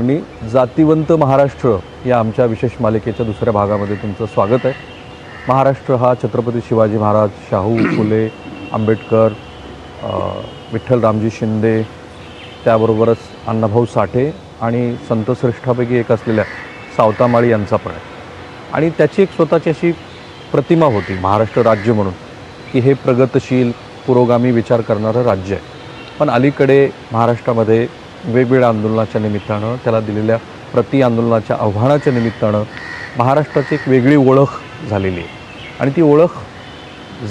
सर्वांनी जातिवंत महाराष्ट्र या आमच्या विशेष मालिकेच्या दुसऱ्या भागामध्ये तुमचं स्वागत आहे. महाराष्ट्र हा छत्रपती शिवाजी महाराज, शाहू फुले, आंबेडकर, विठ्ठल रामजी शिंदे, त्याबरोबरच अण्णाभाऊ साठे आणि संतश्रेष्ठापैकी एक असलेल्या सावतामाळी यांचा पण आहे. आणि त्याची एक स्वतःची अशी प्रतिमा होती महाराष्ट्र राज्य म्हणून, की हे प्रगतशील पुरोगामी विचार करणारं राज्य आहे. पण अलीकडे महाराष्ट्रामध्ये वेगवेगळ्या आंदोलनाच्या निमित्तानं, त्याला दिलेल्या प्रति आंदोलनाच्या आव्हानाच्या निमित्तानं महाराष्ट्राची एक वेगळी ओळख झालेली आहे. आणि ती ओळख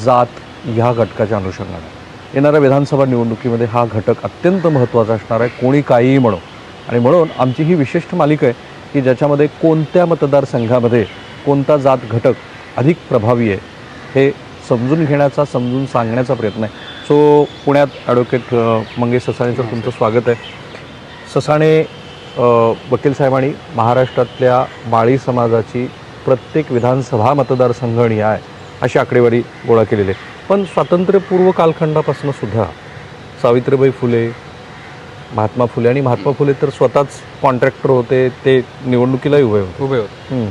जात ह्या घटकाच्या अनुषंगाने येणाऱ्या विधानसभा निवडणुकीमध्ये हा घटक अत्यंत महत्त्वाचा असणार आहे, कोणी काहीही म्हणो. आणि म्हणून आमची ही विशिष्ट मालिका आहे की ज्याच्यामध्ये कोणत्या मतदारसंघामध्ये कोणता जात घटक अधिक प्रभावी आहे हे समजून घेण्याचा, समजून सांगण्याचा प्रयत्न आहे. सो पुण्यात ॲडव्होकेट मंगेश ससाणेचं तुमचं स्वागत आहे. ससाणे वकील साहेबांनी महाराष्ट्रातल्या माळी समाजाची प्रत्येक विधानसभा मतदारसंघ आहे अशी आकडेवारी गोळा केलेली आहे. पण स्वातंत्र्यपूर्व कालखंडापासून सुद्धा सावित्रीबाई फुले, महात्मा फुले, आणि महात्मा फुले तर स्वतःच कॉन्ट्रॅक्टर होते, ते निवडणुकीलाही उभे होते.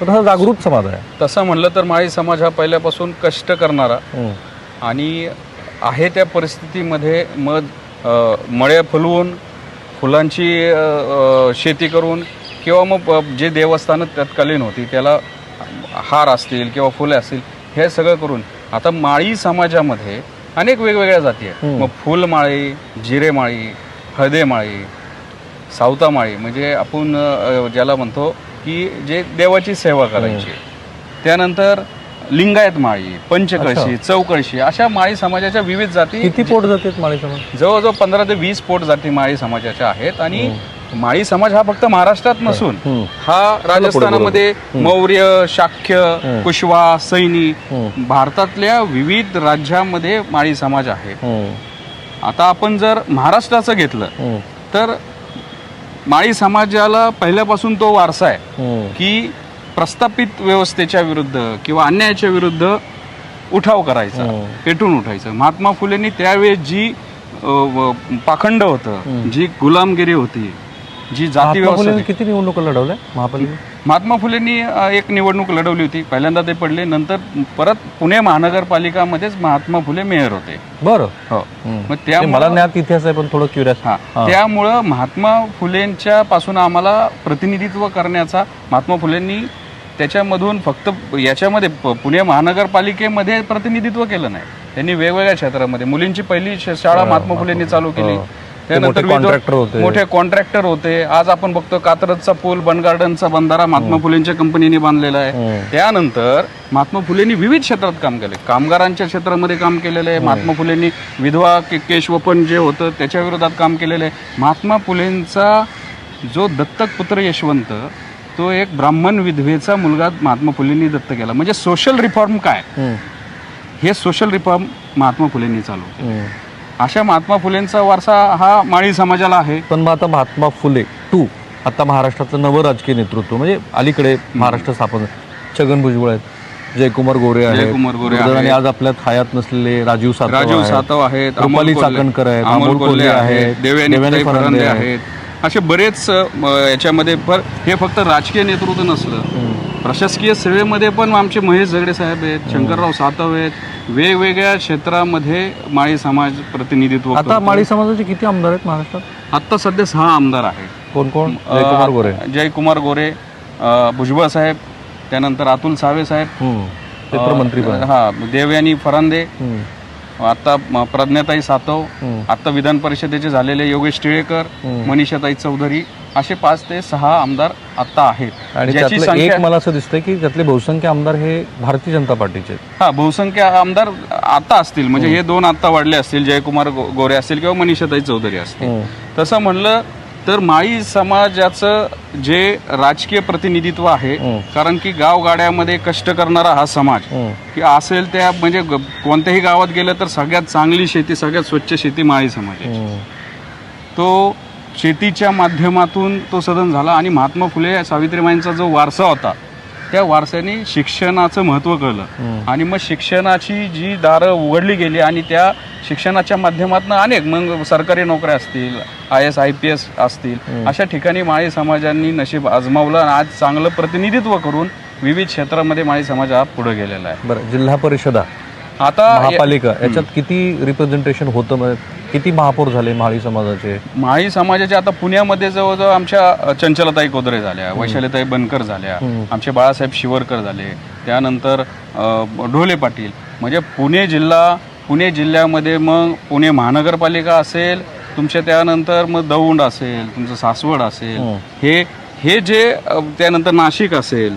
तर हा जागृत समाज आहे. तसं म्हणलं तर माळी समाज हा पहिल्यापासून कष्ट करणारा आणि आहे त्या परिस्थितीमध्ये मळे फुलवून, फुलांची शेती करून, किंवा मग जे देवस्थानं तत्कालीन होती त्याला हार असतील किंवा फुले असतील हे सगळं करून आता माळी समाजामध्ये अनेक वेगवेगळ्या जाती आहेत. मग फुलमाळी, जिरेमाळी, हळदेमाळी, सावतामाळी, म्हणजे आपण ज्याला म्हणतो की जे देवाची सेवा करायची. त्यानंतर लिंगायत माळी, पंचकळशी, चौकळशी, अशा माळी समाजाच्या विविध जाती. किती पोट जाती आहेत माळी समाज? जवळजवळ 15 ते 20 पोट जाती माळी समाजाच्या आहेत. आणि माळी समाज हा फक्त महाराष्ट्रात नसून हा राजस्थानामध्ये मौर्य, शाक्य, कुशवा, सैनी, भारतातल्या विविध राज्यामध्ये माळी समाज आहे. आता आपण जर महाराष्ट्राचं घेतलं तर माळी समाजाला पहिल्यापासून तो वारसा आहे की प्रस्थापित व्यवस्थेच्या विरुद्ध किंवा अन्यायाच्या विरुद्ध उठाव करायचा, पेटून उठायचं. महात्मा फुलेंनी त्यावेळेस जी पाखंड होतं, जी गुलामगिरी होती, जी जाती व्यवस्था. किती निवडणुका लढवल्या महात्मा फुलेंनी एक निवडणूक लढवली होती, पहिल्यांदा ते पडले. नंतर परत पुणे महानगरपालिकामध्येच महात्मा फुले मेयर होते. बरं. हो. मग त्या मला ज्ञात इतिहास आहे पण थोडं क्युरियस. त्यामुळं महात्मा फुलेंच्या पासून आम्हाला प्रतिनिधित्व करण्याचा, महात्मा फुलेंनी त्याच्यामधून फक्त याच्यामध्ये पुणे महानगरपालिकेमध्ये प्रतिनिधित्व केलं नाही, त्यांनी वेगवेगळ्या क्षेत्रामध्ये मुलींची पहिली शाळा महात्मा फुलेंनी चालू केली. त्यानंतर मोठे कॉन्ट्रॅक्टर होते. आज आपण बघतो कात्रजचा पूल, बनगार्डनचा बंधारा महात्मा फुलेंच्या कंपनीने बांधलेला आहे. त्यानंतर महात्मा फुलेंनी विविध क्षेत्रात काम केले, कामगारांच्या क्षेत्रामध्ये काम केलेलं आहे. महात्मा फुलेंनी विधवा केशवपन जे होतं त्याच्या विरोधात काम केलेलं आहे. महात्मा फुलेंचा जो दत्तक पुत्र यशवंत, तो एक ब्राह्मण विधवेचा मुलगा महात्मा फुलेंनी दत्त केला. म्हणजे सोशल रिफॉर्म काय, हे सोशल रिफॉर्म महात्मा फुलेंनी चालू केले. अशा महात्मा फुलेंचा वारसा हा माळी समाजाला आहे. पण मग आता महात्मा फुले आता महाराष्ट्राचं नवं राजकीय नेतृत्व, म्हणजे अलीकडे महाराष्ट्र स्थापन, छगन भुजबळ आहेत, जयकुमार गोरे आहेत, आणि आज आपल्यात हयात नसलेले राजीव सातव आहेत, रुपाली चाकणकर आहेत, अमोल कोल्हे आहेत, देवयानी फरांदे आहेत. असे बरेच याच्यामध्ये. हे फक्त राजकीय नेतृत्व नसलं, प्रशासकीय सेवेमध्ये पण आमचे महेश झगडे साहेब आहेत, शंकरराव सातव आहेत. वेगवेगळ्या क्षेत्रामध्ये माळी समाज प्रतिनिधित्व. आता माळी समाजाचे किती आमदार आहेत महाराष्ट्रात? आता सध्या 6 आमदार आहेत. कोण कोण? जयकुमार गोरे, भुजबळ साहेब, त्यानंतर अतुल सावे साहेब, मंत्री, देवयानी फरांदे, आता प्रज्ञाताई सातव, आता विधान परिषदेचे झालेले योगेश टिळेकर, मनीषाताई चौधरी, असे 5 ते 6 आमदार आता आहेत. आणि एक मला असं दिसतंय की त्यातले बहुसंख्य आमदार हे भारतीय जनता पार्टीचे. बहुसंख्य आमदार आता असतील, म्हणजे हे 2 आता वाढले असतील, जयकुमार गोरे असतील किंवा मनीषाताई चौधरी असतील. तसं म्हणलं तर माळी समाजाचं जे राजकीय प्रतिनिधित्व आहे, कारण की गावगाड्यामध्ये कष्ट करणारा हा समाज की असेल त्या, म्हणजे कोणत्याही गावात गेलं तर सगळ्यात चांगली शेती, सगळ्यात स्वच्छ शेती माळी समाजाची. तो शेतीच्या माध्यमातून तो सदन झाला. आणि महात्मा फुले सावित्रीबाईंचा जो वारसा होता त्या वारसाने शिक्षणाचं महत्त्व कळलं आणि मग शिक्षणाची जी दारं उघडली गेली आणि त्या शिक्षणाच्या माध्यमातून अनेक मग सरकारी नोकऱ्या असतील, IAS IPS असतील, अशा ठिकाणी माळी समाजांनी नशीब आजमावलं आणि आज चांगलं प्रतिनिधित्व करून विविध क्षेत्रामध्ये माळी समाज हा पुढे गेलेला आहे. बरं, जिल्हा परिषदा, आता महापालिका याच्यात किती रिप्रेझेंटेशन होतं? म्हणजे किती महापौर झाले माळी समाजाचे? माळी समाजाचे आता पुण्यामध्ये जवळजवळ आमच्या चंचलताई कोदरे झाल्या, वैशालीताई बनकर झाल्या, आमचे बाळासाहेब शिवरकर झाले, त्यानंतर ढोले पाटील. म्हणजे पुणे जिल्ह्यामध्ये मग पुणे महानगरपालिका असेल तुमच्या, त्यानंतर मग दौंड असेल, तुमचं सासवड असेल, हे जे त्यानंतर नाशिक असेल,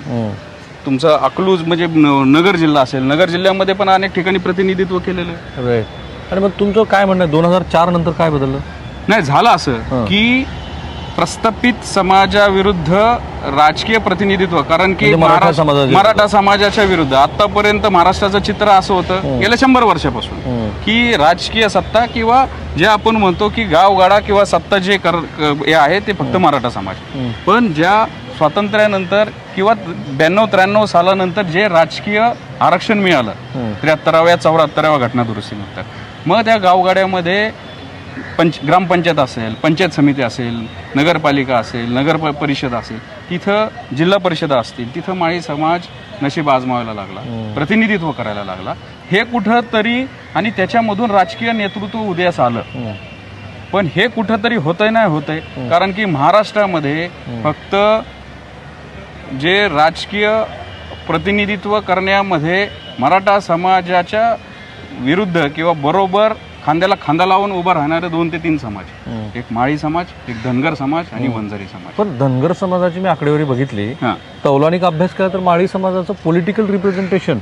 तुमचं अकलूज म्हणजे नगर जिल्हा असेल, नगर जिल्ह्यामध्ये पण अनेक ठिकाणी प्रतिनिधित्व केलेलं आहे. आणि मग तुमचं काय म्हणणं आहे, 2004 नंतर काय बदललं? नाही, झालं असं की प्रस्थापित समाजाविरुद्ध राजकीय प्रतिनिधित्व, कारण की मराठा समाजाच्या विरुद्ध आतापर्यंत महाराष्ट्राचं चित्र असं होतं गेल्या 100 वर्षापासून की राजकीय सत्ता किंवा जे आपण म्हणतो की गावगाडा किंवा सत्ता जे आहे ते फक्त मराठा समाज. पण ज्या स्वातंत्र्यानंतर किंवा 92-93 सालानंतर जे राजकीय आरक्षण मिळालं 73व्या-74व्या घटना दुरुस्तीनंतर, मग त्या गावगाड्यामध्ये ग्रामपंचायत असेल, पंचायत समिती असेल, नगरपालिका असेल, नगर परिषद असेल, तिथं जिल्हा परिषदा असतील, तिथं माळी समाज नशीब आजमावायला लागला, प्रतिनिधित्व करायला लागला. हे कुठं तरी आणि त्याच्यामधून राजकीय नेतृत्व उदयास आलं. पण हे कुठंतरी होतंय नाही होतंय, कारण की महाराष्ट्रामध्ये फक्त जे राजकीय प्रतिनिधित्व करण्यामध्ये मराठा समाजाच्या विरुद्ध किंवा बरोबर खांद्याला खांदा लावून उभा राहणारे 2 ते 3 समाज, एक माळी समाज, एक धनगर समाज आणि वंजारी समाज. पण धनगर समाजाची मी आकडेवारी बघितली, तौलानिक अभ्यास केला तर माळी समाजाचं पॉलिटिकल रिप्रेझेंटेशन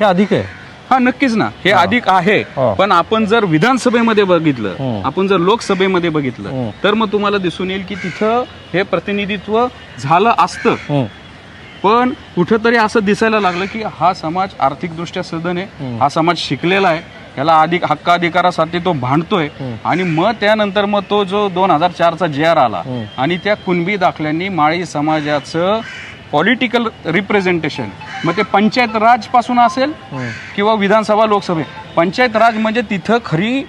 हे अधिक आहे. हा, नक्कीच ना, हे अधिक आहे. पण आपण जर विधानसभेमध्ये बघितलं, आपण जर लोकसभेमध्ये बघितलं, तर मग तुम्हाला दिसून येईल की तिथं हे प्रतिनिधित्व झालं असतं. पण कुठंतरी असं दिसायला लागलं की हा समाज आर्थिकदृष्ट्या सधन आहे, हा समाज शिकलेला आहे, याला अधिक हक्क अधिकारासाठी तो भांडतोय. आणि मग त्यानंतर मग तो जो 2004चा JR आला आणि त्या कुणबी दाखल्यांनी माळी समाजाचं पॉलिटिकल रिप्रेझेंटेशन, मग ते पंचायत राज पासून असेल किंवा विधानसभा लोकसभे, पंचायत राज म्हणजे तिथं खरी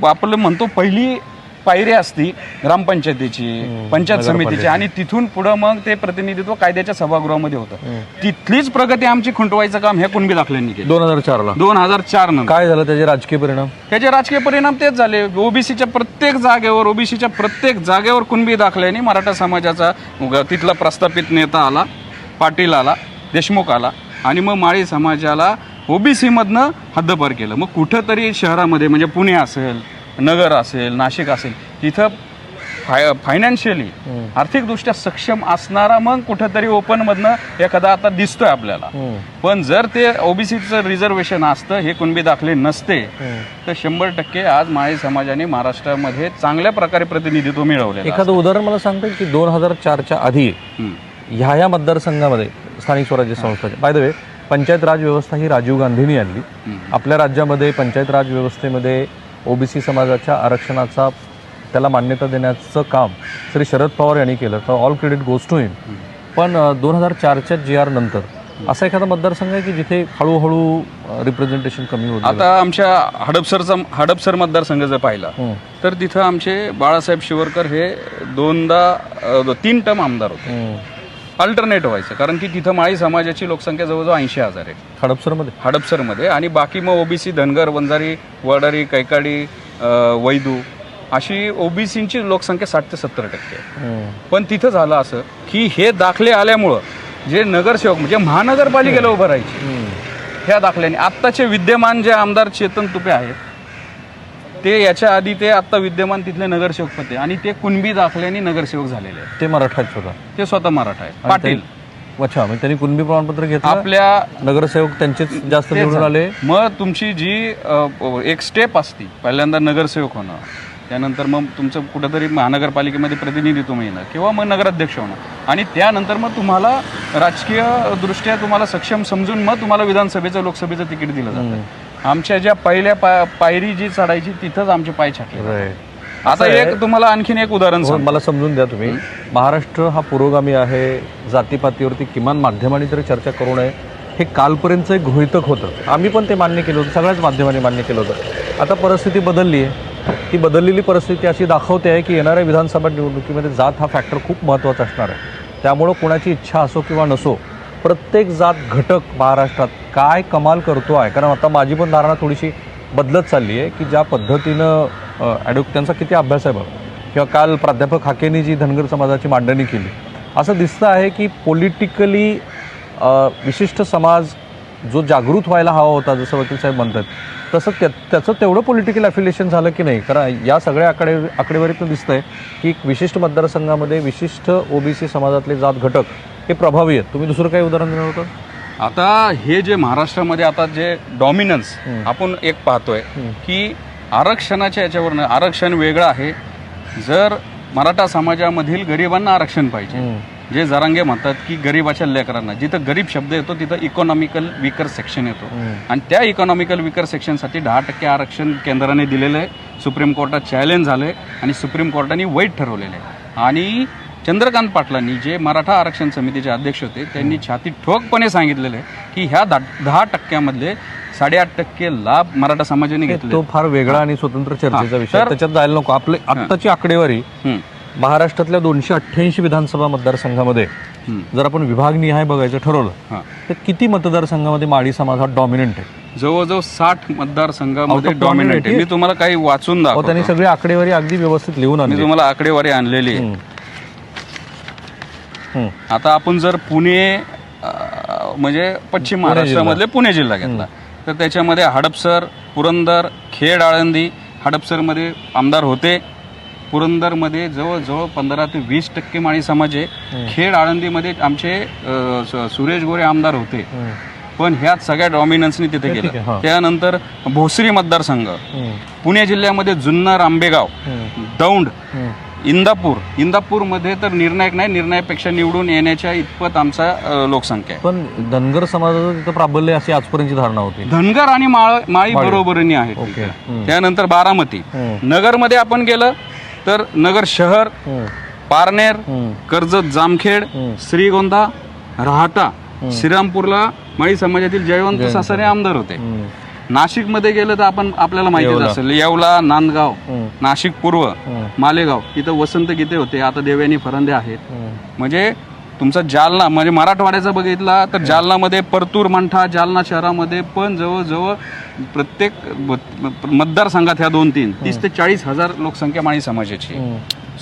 आपलं म्हणतो पहिली पायरी असती ग्रामपंचायतीची, पंचायत समितीची, आणि तिथून पुढं मग ते प्रतिनिधित्व कायद्याच्या सभागृहामध्ये होतं. तिथलीच प्रगती आमची खुंटवायचं काम ह्या कुणबी दाखल्यांनी केलं 2004ला. 2004 नंतर काय झालं त्याचे राजकीय परिणाम? त्याचे राजकीय परिणाम तेच झाले. ओबीसीच्या प्रत्येक जागेवर कुणबी दाखल्यांनी मराठा समाजाचा तिथला प्रस्थापित नेता आला, पाटील आला, देशमुख आला, आणि मग माळी समाजाला ओबीसी मधनं हद्दपार केलं. मग कुठंतरी शहरामध्ये म्हणजे पुणे असेल, नगर असेल, नाशिक असेल, तिथं फायनान्शियली आर्थिकदृष्ट्या सक्षम असणारा मग कुठंतरी ओपन मधनं एखादा आता दिसतोय आपल्याला. पण जर ते ओबीसीचं रिझर्वेशन असतं, हे कुणबी दाखले नसते, तर 100% आज माळी समाजाने महाराष्ट्रामध्ये चांगल्या प्रकारे प्रतिनिधित्व मिळवले. एखादं उदाहरण मला सांगता की 2004च्या आधी ह्या मतदारसंघामध्ये स्थानिक स्वराज्य संस्थाचे, बाय द वे पंचायत राज व्यवस्था ही राजीव गांधींनी आणली. आपल्या राज्यामध्ये पंचायत राज व्यवस्थेमध्ये ओबीसी समाजाच्या आरक्षणाचा त्याला मान्यता देण्याचं काम श्री शरद पवार यांनी केलं, तर ऑल क्रेडिट गोज टू हिम. पण 2004च्या JR नंतर असा एखादा मतदारसंघ आहे की जिथे हळूहळू रिप्रेझेंटेशन कमी होतं? आता आमच्या हडपसर मतदारसंघ जर पाहिला तर तिथं आमचे बाळासाहेब शिवरकर हे 3 टर्म आमदार होते. अल्टरनेट व्हायचं, कारण की तिथं माळी समाजाची लोकसंख्या जवळजवळ 80,000 आहे हडपसरमध्ये, आणि बाकी मग ओबीसी, धनगर, वंजारी, वडारी, कैकाडी, वैदू अशी ओबीसींची लोकसंख्या 60 ते 70% आहे. पण तिथं झालं असं की हे दाखले आल्यामुळं जे नगरसेवक म्हणजे महानगरपालिकेला उभं राहायचे ह्या दाखल्याने, आत्ताचे विद्यमान जे आमदार चेतन तुपे आहेत ते याच्या आधी ते आत्ता विद्यमान तिथले नगरसेवक होते, आणि ते कुणबी दाखल्याने नगरसेवक झालेले आहेत. ते मराठाच होता, ते स्वतः मराठा आहे. पाटील. अच्छा, म्हणजे त्यांनी कुणबी प्रमाणपत्र घेतलं, आपल्या नगरसेवक त्यांचेच जास्त निवडून आले. मग तुमची जी एक स्टेप असती, पहिल्यांदा नगरसेवक होणं, त्यानंतर मग तुमचं कुठंतरी महानगरपालिकेमध्ये प्रतिनिधित्व मिळणं किंवा मग नगराध्यक्ष होणं, आणि त्यानंतर मग तुम्हाला राजकीय दृष्ट्या तुम्हाला सक्षम समजून मग तुम्हाला विधानसभेचं, लोकसभेचं तिकीट दिलं जातं. आमच्या ज्या पहिल्या पायरी जी चढायची तिथंच आमचे पाय छाटले. आता एक तुम्हाला आणखीन एक उदाहरण हो, सांगतो. मला समजून द्या तुम्ही. महाराष्ट्र हा पुरोगामी आहे, जातीपातीवरती किमान माध्यमांनी तरी चर्चा करू नये हे कालपर्यंतचं एक गृहीतक होतं. आम्ही पण ते मान्य केलं होतं, सगळ्याच माध्यमांनी मान्य केलं होतं. आता परिस्थिती बदलली आहे. ती बदललेली परिस्थिती अशी दाखवते आहे की येणाऱ्या विधानसभा निवडणुकीमध्ये जात हा फॅक्टर खूप महत्त्वाचा असणार आहे. त्यामुळं कोणाची इच्छा असो किंवा नसो, प्रत्येक जात घटक महाराष्ट्रात काय कमाल करतो आहे. कारण आता माझी पण धारणा थोडीशी बदलत चालली आहे की ज्या पद्धतीनं त्यांचा किती अभ्यास आहे बघा, किंवा काल प्राध्यापक हाकेंनी जी धनगर समाजाची मांडणी केली, असं दिसतं आहे की पॉलिटिकली विशिष्ट समाज जो जागृत व्हायला हवा होता, जसं वकील साहेब म्हणतात तसं त्याचं तेवढं पॉलिटिकल ॲफिलिएशन झालं की नाही. कारण या सगळ्या आकडेवारीतून दिसतं आहे की एक विशिष्ट मतदारसंघामध्ये विशिष्ट ओबीसी समाजातले जात घटक हे प्रभावी आहेत. तुम्ही दुसरं काही उदाहरण देणार होतं? आता हे जे महाराष्ट्रामध्ये आता जे डॉमिनन्स आपण एक पाहतोय की आरक्षणाच्या याच्यावरनं आरक्षण वेगळं आहे. जर मराठा समाजामधील गरिबांना आरक्षण पाहिजे, जे जरांगे म्हणतात की गरिबाच्या लेकरांना, जिथं गरीब शब्द येतो तिथं इकॉनॉमिकल विकर सेक्शन येतो, आणि त्या इकॉनॉमिकल विकर सेक्शनसाठी 10% आरक्षण केंद्राने दिलेलं आहे. सुप्रीम कोर्टात चॅलेंज झालंय आणि सुप्रीम कोर्टाने वैध ठरवलेलं आहे. आणि चंद्रकांत पाटलांनी, जे मराठा आरक्षण समितीचे अध्यक्ष होते, त्यांनी छाती ठोकपणे सांगितलेलं आहे की ह्या 10% 8.5% लाभ मराठा समाजाने घेतले. तो फार वेगळा आणि स्वतंत्र चर्चेचा विषय, त्याच्यात जायला नको. आपले आत्ताची आकडेवारी महाराष्ट्रातल्या 288 विधानसभा मतदारसंघामध्ये जर आपण विभागनिहाय बघायचं ठरवलं तर किती मतदारसंघामध्ये माळी समाज हा डॉमिनंट आहे? जवळजवळ 60 मतदारसंघामध्ये डॉमिनेट आहे. मी तुम्हाला काही वाचून दाखवतो. त्यांनी सगळी आकडेवारी अगदी व्यवस्थित लिहून आणली. मी तुम्हाला आकडेवारी आणलेली आहे. आता आपण जर पुणे म्हणजे पश्चिम महाराष्ट्रामधले पुणे जिल्हा घेतला तर त्याच्यामध्ये हडपसर, पुरंदर, खेड, आळंदी. हडपसरमध्ये आमदार होते. पुरंदरमध्ये जवळजवळ 15 ते 20% माळी समाज आहे. खेड, आळंदीमध्ये आमचे सुरेश गोरे आमदार होते, पण ह्यात सगळ्या डॉमिनन्सनी तिथे गेलं. त्यानंतर भोसरी मतदारसंघ, पुणे जिल्ह्यामध्ये जुन्नर, आंबेगाव, दौंड, इंदापूरमध्ये तर निर्णायक नाही, निर्णायकपेक्षा निवडून येण्याच्या इतपत आमचा लोकसंख्या आहे. पण धनगर समाजाचं तिथं प्राबल्य अशी आजपर्यंतची धारणा होती. धनगर आणि माळी बरोबरीने आहेत. त्यानंतर बारामती. नगरमध्ये आपण गेलं तर नगर शहर, पारनेर, कर्जत, जामखेड, श्रीगोंदा, राहाटा, श्रीरामपूरला माळी समाजातील जयवंत सासरे आमदार होते. नाशिकमध्ये गेलं तर आपल्याला माहितीच असेल, येवला, नांदगाव, नाशिक पूर्व, मालेगाव, इथं वसंत गीते होते, आता देवयानी फरंदे आहेत. म्हणजे तुमचा जालना, म्हणजे मराठवाड्याचा बघितला तर जालनामध्ये परतूर, मंठा, जालना शहरामध्ये पण जवळजवळ प्रत्येक मतदारसंघात ह्या 2-3 30 ते 40 हजार लोकसंख्या माळी समाजाची.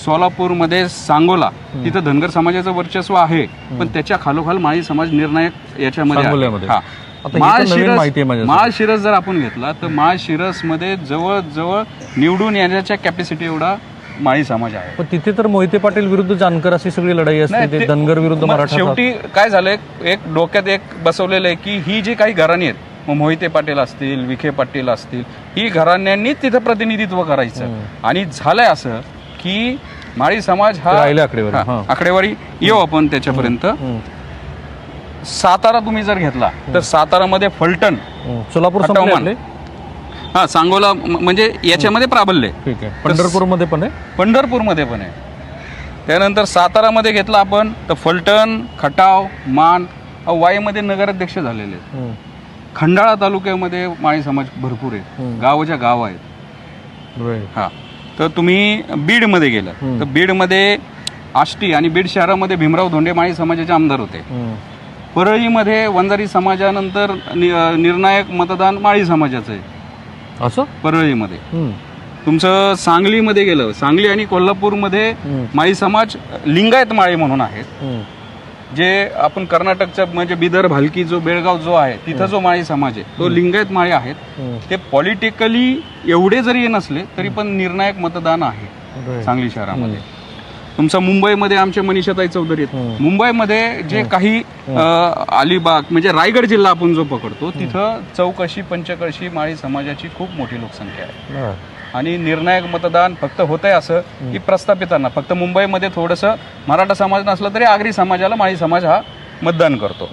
सोलापूरमध्ये सांगोला, तिथं धनगर समाजाचं वर्चस्व आहे, पण त्याच्या खालोखाल माळी समाज निर्णायक याच्यामध्ये. माळशिरस जर आपण घेतला तर माळशिरसमध्ये जवळजवळ निवडून येण्याच्या कॅपॅसिटी एवढा माळी समाज आहे. पण तिथे तर मोहिते पाटील विरुद्ध जानकर अशी सगळी लढाई असते, धनगर विरुद्ध मराठा. शेवटी काय झालंय, एक डोक्यात एक बसवलेलं आहे की ही जी काही घराणी आहेत, मग मोहिते पाटील असतील, विखे पाटील असतील, ही घराण्यांनी तिथं प्रतिनिधित्व करायचं. आणि झालंय असं की माळी समाज हा आकडेवारी येऊ आपण त्याच्यापर्यंत. सातारा तुम्ही जर घेतला तर सातारामध्ये फलटण, सोलापूर, सांगोला म्हणजे याच्यामध्ये प्राबल्य. पंढरपूरमध्ये पण आहे. पंढरपूरमध्ये पण आहे. त्यानंतर सातारामध्ये घेतला आपण तर फलटण, खटाव, मान, वाईमध्ये नगराध्यक्ष झालेले आहेत. खंडाळा तालुक्यामध्ये माळी समाज भरपूर आहे, गावाच्या गाव आहेत. तर तुम्ही बीडमध्ये गेलं तर बीडमध्ये आष्टी आणि बीड शहरामध्ये भीमराव धोंडे माळी समाजाचे आमदार होते. परळीमध्ये वंजारी समाजानंतर निर्णायक मतदान माळी समाजाचं आहे असं परळीमध्ये. तुमचं सांगलीमध्ये गेलं, सांगली आणि कोल्हापूरमध्ये माळी समाज लिंगायत माळी म्हणून आहेत. जे आपण कर्नाटकच्या म्हणजे बिदर, भालकी, जो बेळगाव जो आहे तिथं जो माळी समाज आहे तो लिंगायत माळी आहेत. ते पॉलिटिकली एवढे जरी नसले तरी पण निर्णायक मतदान आहे सांगली शहरामध्ये. तुमचं मुंबईमध्ये आमचे मनीषाताई चौधरी आहेत. मुंबईमध्ये जे काही अलिबाग म्हणजे रायगड जिल्हा आपण जो पकडतो तिथं चौकशी, पंचकळशी माळी समाजाची खूप मोठी लोकसंख्या आहे. आणि निर्णायक मतदान फक्त होतंय असं की प्रस्थापितांना, फक्त मुंबईमध्ये थोडंसं मराठा समाज नसला तरी आगरी समाजाला माळी समाज हा मतदान करतो.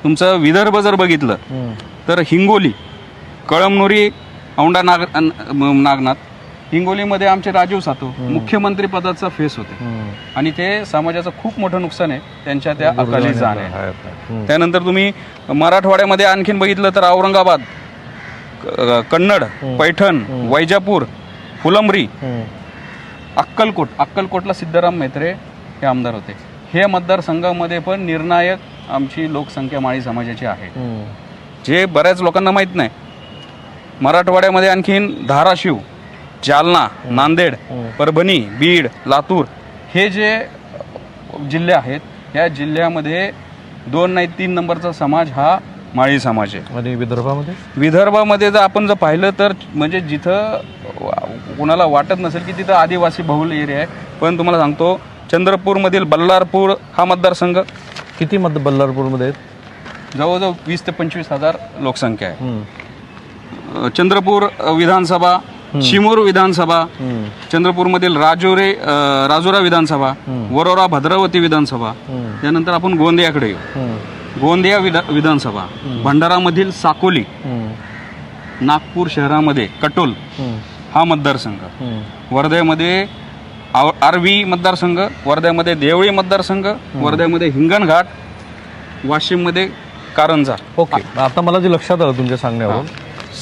तुमचं विदर्भ जर बघितलं तर हिंगोली, कळमनुरी, औंढा नागनाथ, हिंगोलीमध्ये आमचे राजीव सातव मुख्यमंत्री पदाचा फेस होते आणि ते समाजाचं खूप मोठं नुकसान आहे त्यांच्या त्या अकाली जाणे. त्यानंतर तुम्ही मराठवाड्यामध्ये आणखीन बघितलं तर औरंगाबाद, कन्नड, पैठण, वैजापूर, फुलंब्री, अक्कलकोटला सिद्धराम म्हेत्रे हे आमदार होते. हे मतदारसंघामध्ये पण निर्णायक आमची लोकसंख्या माळी समाजाची आहे, जे बऱ्याच लोकांना माहीत नाही. मराठवाड्यामध्ये आणखीन धाराशिव, जालना, नांदेड, परभणी, बीड, लातूर हे जे जिल्हे आहेत या जिल्ह्यामध्ये 2 नाही 3 नंबरचा समाज हा माळी समाज आहे. आणि विदर्भामध्ये जर आपण जर पाहिलं तर म्हणजे जिथं कोणाला वाटत नसेल की तिथं आदिवासी बहुल एरिया आहे, पण तुम्हाला सांगतो चंद्रपूरमधील बल्लारपूर हा मतदारसंघ किती बल्लारपूरमध्ये आहेत? जवळजवळ 20 ते 25 हजार लोकसंख्या आहे. चंद्रपूर विधानसभा, शिमूर विधानसभा, चंद्रपूरमधील राजुरा विधानसभा, वरोरा भद्रावती विधानसभा, त्यानंतर आपण गोंदियाकडे येऊ. गोंदिया विधानसभा, भंडारामधील साकोली, नागपूर शहरामध्ये कटोल हा मतदारसंघ, वर्ध्यामध्ये आर्वी मतदारसंघ, वर्ध्यामध्ये देवळी मतदारसंघ, वर्ध्यामध्ये हिंगणघाट, वाशिममध्ये कारंजा. ओके, आता मला जे लक्षात आलं तुमच्या सांगण्यावरून,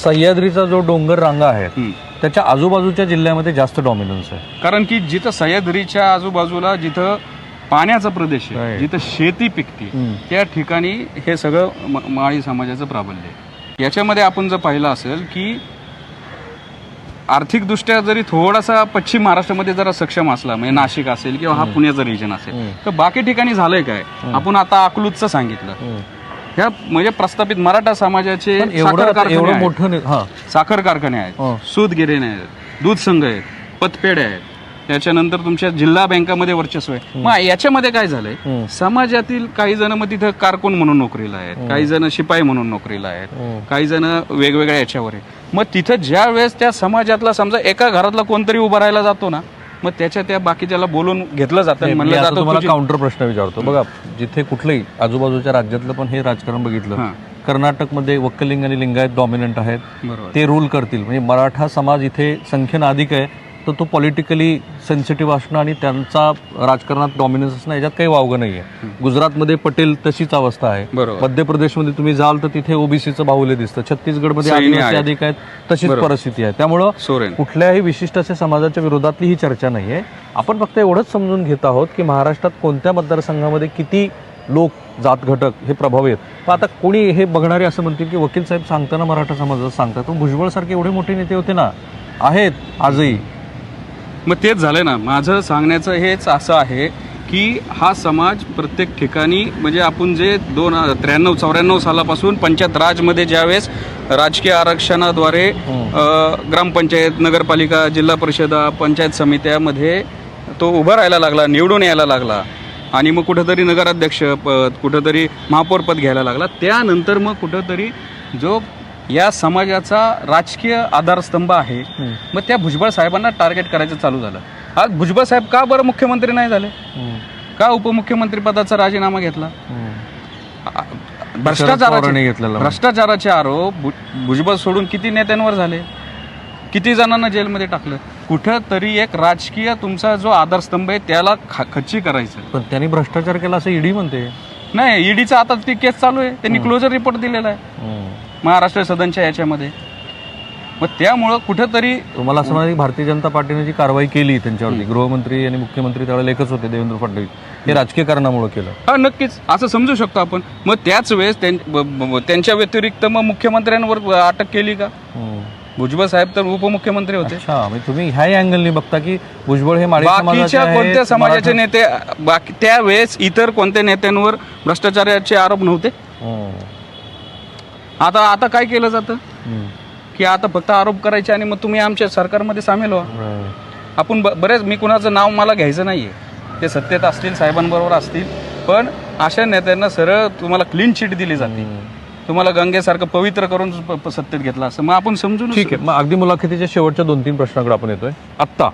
सह्याद्रीचा जो डोंगर रांगा आहेत त्याच्या आजूबाजूच्या जिल्ह्यामध्ये जास्त डॉमिनन्स आहे. कारण की जिथं सह्याद्रीच्या आजूबाजूला जिथं पाण्याचा प्रदेश आहे, जिथं शेती पिकते त्या ठिकाणी हे सगळं माळी समाजाचं प्राबल्य आहे. याच्यामध्ये आपण जर पाहिलं असेल की आर्थिकदृष्ट्या जरी थोडासा पश्चिम महाराष्ट्रामध्ये जरा सक्षम असला, म्हणजे नाशिक असेल किंवा हा पुण्याचा रिजन असेल, तर बाकी ठिकाणी झालंय काय. आपण आता अकलूजचं सांगितलं, ह्या म्हणजे प्रस्थापित मराठा समाजाचे साखर कारखाने आहेत, सूत गिरणे आहेत, दूध संघ आहेत, पतपेढे आहेत, त्याच्यानंतर तुमच्या जिल्हा बँकामध्ये वर्चस्व आहे. मग याच्यामध्ये काय झालंय, समाजातील काही जण मग तिथं कारकून म्हणून नोकरीला आहेत, काही जण शिपाई म्हणून नोकरीला आहेत, काही जण वेगवेगळ्या याच्यावर आहे. मग तिथं ज्या वेळेस त्या समाजातला समजा एका घरातला कोणतरी उभा राहायला जातो ना, मग त्याच्या त्या बाकीच्याला बोलून घेतलं जातं, म्हणलं जातं. तुम्हाला काउंटर प्रश्न विचारतो बघा, जिथे कुठलंही आजूबाजूच्या राज्यातलं पण हे राजकारण बघितलं, कर्नाटकमध्ये वक्कलिंग आणि लिंगायत डॉमिनंट आहेत, ते रूल करतील. म्हणजे मराठा समाज इथे संख्येनं अधिक आहे, तर तो पॉलिटिकली सेन्सिटिव्ह असणं आणि त्यांचा राजकारणात डॉमिनन्स असणं याच्यात काही वावगं नाही आहे. गुजरातमध्ये पटेल तशीच अवस्था आहे, मध्य प्रदेशमध्ये तुम्ही जाल तर तिथे ओबीसीचं बाहुल्य दिसतं, छत्तीसगडमध्ये आदिवासी अधिक आहेत, तशीच परिस्थिती आहे. त्यामुळं कुठल्याही विशिष्ट अशा समाजाच्या विरोधातली ही चर्चा नाही आहे. आपण फक्त एवढंच समजून घेत आहोत की महाराष्ट्रात कोणत्या मतदारसंघामध्ये किती लोक जात घटक हे प्रभावी आहेत. पण आता कोणी हे बघणारे असं म्हणतील की वकील साहेब सांगताना मराठा समाजाचं सांगतात, पण भुजबळ सारखे एवढे मोठे नेते होते ना, आहेत आजही. मग तेच झालं ना, माझं सांगण्याचं हेच असं आहे की हा समाज प्रत्येक ठिकाणी म्हणजे आपण जे 93-94 सालापासून पंचायत राजमध्ये ज्यावेळेस राजकीय आरक्षणाद्वारे ग्रामपंचायत, नगरपालिका, जिल्हा परिषदा, पंचायत समित्यामध्ये तो उभा राहायला लागला, निवडून यायला लागला आणि मग कुठंतरी नगराध्यक्ष पद, कुठंतरी महापौर पद घ्यायला लागला, त्यानंतर मग कुठंतरी जो या समाजाचा राजकीय आधारस्तंभ आहे, मग त्या भुजबळ साहेबांना टार्गेट करायचं चालू झालं. आज भुजबळ साहेब का बरं मुख्यमंत्री नाही झाले, का उपमुख्यमंत्री पदाचा राजीनामा घेतला? भ्रष्टाचाराचे आरोप भुजबळ सोडून किती नेत्यांवर झाले, किती जणांना जेलमध्ये टाकलं. कुठंतरी एक राजकीय तुमचा जो आधारस्तंभ आहे त्याला खच्ची करायचं. पण त्यांनी भ्रष्टाचार केला असं ईडी म्हणते. नाही, ईडीचा आता ती केस चालू आहे, त्यांनी क्लोजर रिपोर्ट दिलेला आहे महाराष्ट्र सदनच्या याच्यामध्ये. मग त्यामुळं कुठंतरी तुम्हाला असं म्हणाले भारतीय जनता पार्टीने जी कारवाई केली त्यांच्यावरती, गृहमंत्री आणि मुख्यमंत्री त्यावेळेला एकच होते, देवेंद्र फडणवीस, हे राजकीय कारणामुळे केलं. हा, नक्कीच असं समजू शकतो आपण. मग त्याच वेळेस त्यांच्या व्यतिरिक्त मग मुख्यमंत्र्यांवर अटक केली का? भुजबळ साहेब तर उपमुख्यमंत्री होते. तुम्ही ह्या अँगलनी बघता की भुजबळ हे बाकीच्या कोणत्या समाजाचे नेते, त्यावेळेस इतर कोणत्या नेत्यांवर भ्रष्टाचाराचे आरोप नव्हते? आता काय केलं जातं की आता फक्त आरोप करायचे आणि मग तुम्ही आमच्या सरकारमध्ये सामील व्हा. आपण बरेच, मी कुणाचं नाव मला घ्यायचं नाहीये, ते सत्तेत असतील, साहेबांबरोबर असतील, पण अशा नेत्यांना सरळ तुम्हाला क्लीन चिट दिली जाते, तुम्हाला गंगेसारखं पवित्र करून सत्तेत घेतला असं मग आपण समजून. ठीक आहे, मग अगदी मुलाखतीच्या शेवटच्या 2-3 प्रश्नाकडे आपण येतोय. आत्ता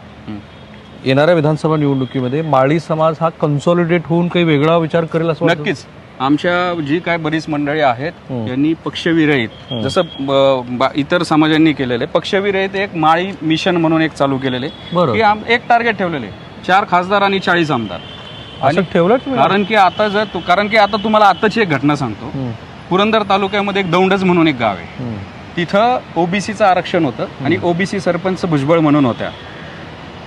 येणाऱ्या विधानसभा निवडणुकीमध्ये माळी समाज हा कन्सॉलिडेट होऊन काही वेगळा विचार करेल असं नक्कीच आमच्या जी काय बरीच मंडळी आहेत हं. यांनी पक्षविरहित जसं इतर समाजांनी केलेले पक्षविरहित एक माळी मिशन म्हणून एक चालू केलेले बरं. की एक टार्गेट ठेवलेले 4 खासदार आणि 40 आमदार. असं ठेवलं तुम्ही? कारण की आता तुम्हाला आताची एक घटना सांगतो. हं. पुरंदर तालुक्यामध्ये एक दौंडज म्हणून एक गाव आहे. हं. तिथं ओबीसीचं आरक्षण होतं आणि ओबीसी सरपंच भुजबळ म्हणून होत्या.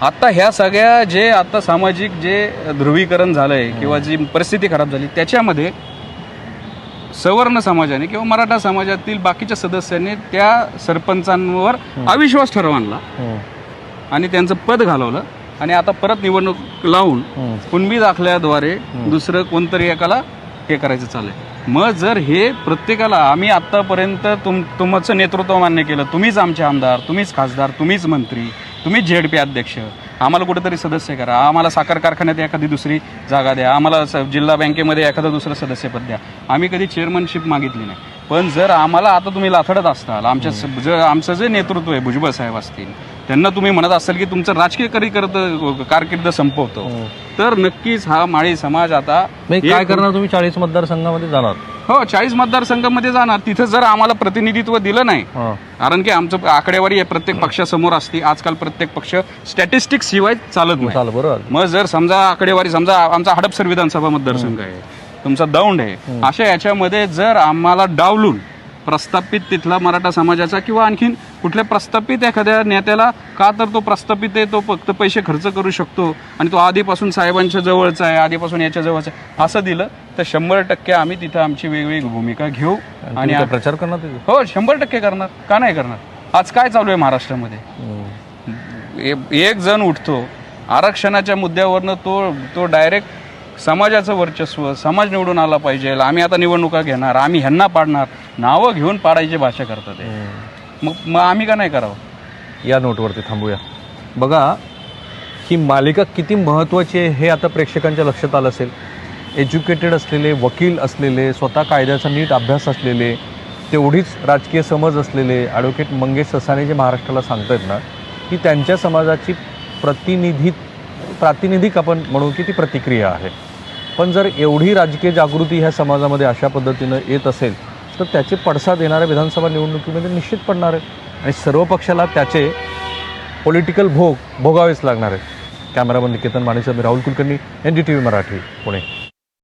आता ह्या सगळ्या जे आता सामाजिक जे ध्रुवीकरण झालंय किंवा जी परिस्थिती खराब झाली त्याच्यामध्ये सवर्ण समाजाने किंवा मराठा समाजातील बाकीच्या सदस्यांनी त्या सरपंचांवर अविश्वास ठराव आणला हं. आणि त्यांचं पद घालवलं आणि आता परत निवडणूक लावून हं. कुणबी दाखल्याद्वारे दुसरं कोणतरी एकाला हे करायचं चाललंय. मग जर हे प्रत्येकाला आम्ही आत्तापर्यंत तुमचं नेतृत्व मान्य केलं, तुम्हीच आमचे आमदार, तुम्हीच खासदार, तुम्हीच मंत्री, तुम्हीच झेडपी अध्यक्ष, आम्हाला कुठेतरी सदस्य करा, आम्हाला साखर कारखान्यात एखादी दुसरी जागा द्या, आम्हाला जिल्हा बँकेमध्ये एखादं दुसरं सदस्यपद द्या. आम्ही कधी चेअरमनशिप मागितली नाही. पण जर आम्हाला आता तुम्ही लाथडत असताल, आमचं जे नेतृत्व आहे भुजबळ साहेब असतील त्यांना तुम्ही म्हणत असाल की तुमचं राजकीय कारकीर्द संपवतो, तर नक्कीच हा माळी समाज आता काय करणार तुम्ही? 40 मतदारसंघामध्ये जाणार? हो, 40 मतदारसंघामध्ये जाणार. तिथं जर आम्हाला प्रतिनिधित्व दिलं नाही, कारण की आमचं आकडेवारी प्रत्येक पक्षासमोर असते. आजकाल प्रत्येक पक्ष स्टॅटिस्टिक्स शिवाय चालत नाही. बरोबर. मग जर समजा आकडेवारी समजा आमचा हडपसर विधानसभा मतदारसंघ आहे, तुमचा दौंड आहे, अशा याच्यामध्ये जर आम्हाला डावलून प्रस्थापित तिथला मराठा समाजाचा किंवा आणखीन कुठल्या प्रस्थापित एखाद्या नेत्याला, का तर तो प्रस्थापित आहे, तो फक्त पैसे खर्च करू शकतो आणि तो आधीपासून साहेबांच्या जवळचा आहे, आधीपासून याच्या जवळचा आहे, असं दिलं तर 100% आम्ही तिथं आमची वेगवेगळी भूमिका घेऊ आणि प्रचार करणार. हो, 100% करणार. का नाही करणार? आज काय चालू आहे महाराष्ट्रामध्ये? एक जण उठतो आरक्षणाच्या मुद्द्यावरनं, तो डायरेक्ट समाजाचं वर्चस्व, समाज निवडून आला पाहिजे, आम्ही आता निवडणुका घेणार, आम्ही ह्यांना पाडणार, नावं घेऊन पाडायची भाषा करतात ते. मग आम्ही का नाही करावं? या नोटवरती थांबूया. बघा, ही मालिका किती महत्त्वाची आहे हे आता प्रेक्षकांच्या लक्षात आलं असेल. एज्युकेटेड असलेले, वकील असलेले, स्वतः कायद्याचा नीट अभ्यास असलेले, तेवढीच राजकीय समज असलेले ॲडव्होकेट मंगेश ससाणे जे महाराष्ट्राला सांगतायत ना की त्यांच्या समाजाची प्रातिनिधिक आपण म्हणू की ती प्रतिक्रिया आहे. पण जर एवढी राजकीय जागृती ह्या समाजामध्ये अशा पद्धतीनं येत असेल तर त्याचे पडसाद येणाऱ्या विधानसभा निवडणुकीमध्ये निश्चित पडणार आहे आणि सर्व पक्षाला त्याचे पॉलिटिकल भोगावेच लागणार आहेत. कॅमेरामन निकेतन मानेसह मी राहुल कुलकर्णी, NDTV मराठी, पुणे.